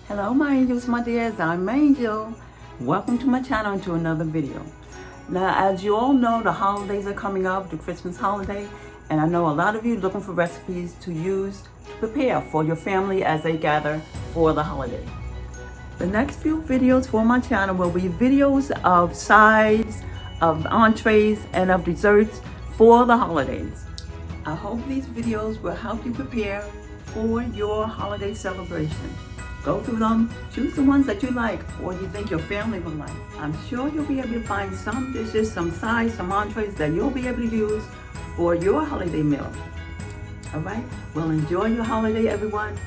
Hello my angels, my dears, I'm Angel. Welcome to my channel and to another video. Now, as you all know, the holidays are coming up, the Christmas holiday, and I know a lot of you looking for recipes to use to prepare for your family as they gather for the holiday. The next few videos for my channel will be videos of sides, of entrees, and of desserts for the holidays. I hope these videos will help you prepare for your holiday celebration. Go through them, choose the ones that you like or you think your family will like. I'm sure you'll be able to find some dishes, some sides, some entrees that you'll be able to use for your holiday meal. All right? Well, enjoy your holiday, everyone.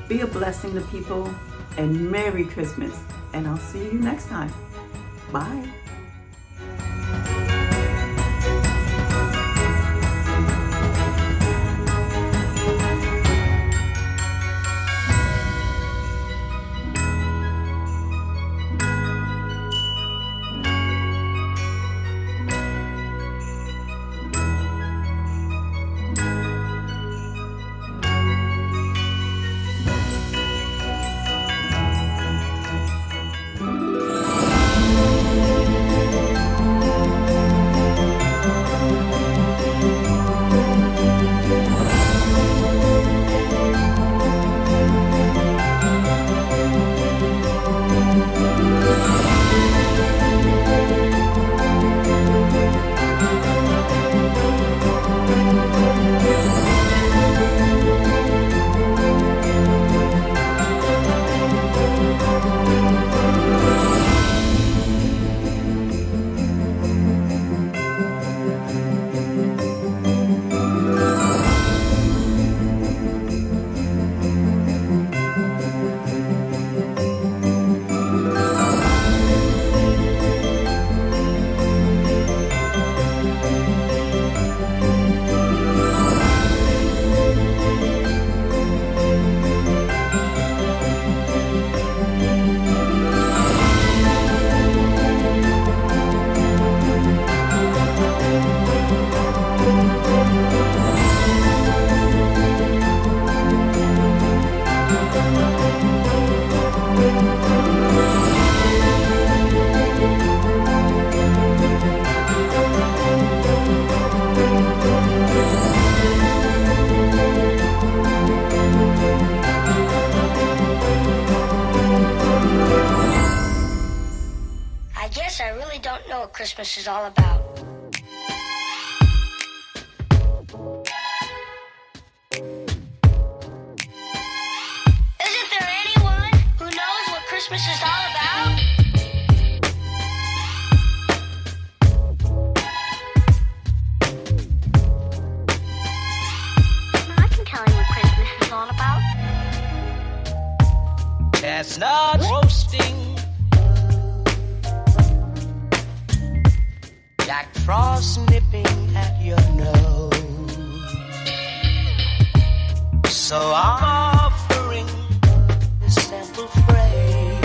Be a blessing to people, and Merry Christmas. And I'll see you next time. Bye. I guess I really don't know what Christmas is all about. Isn't there anyone who knows what Christmas is all about? I can tell you what Christmas is all about. Chestnut roasting, Jack Frost nipping at your nose. So I'm offering this simple phrase.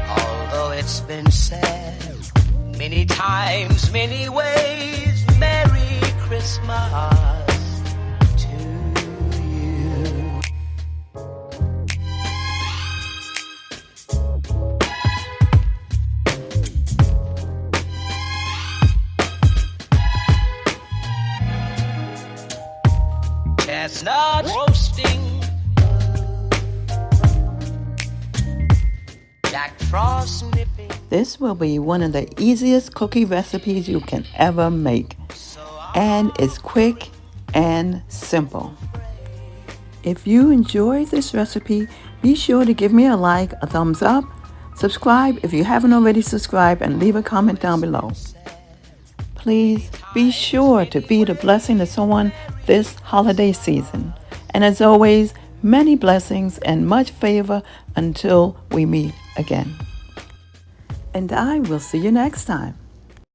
Although it's been said many times, many ways, Merry Christmas to you. Chestnut roasting, Jack Frost nipping. This will be one of the easiest cookie recipes you can ever make. And it's quick and simple. If you enjoyed this recipe, be sure to give me a like, a thumbs up, subscribe if you haven't already subscribed, and leave a comment down below. Please be sure to be the blessing to someone this holiday season. And as always, many blessings and much favor until we meet again. And I will see you next time.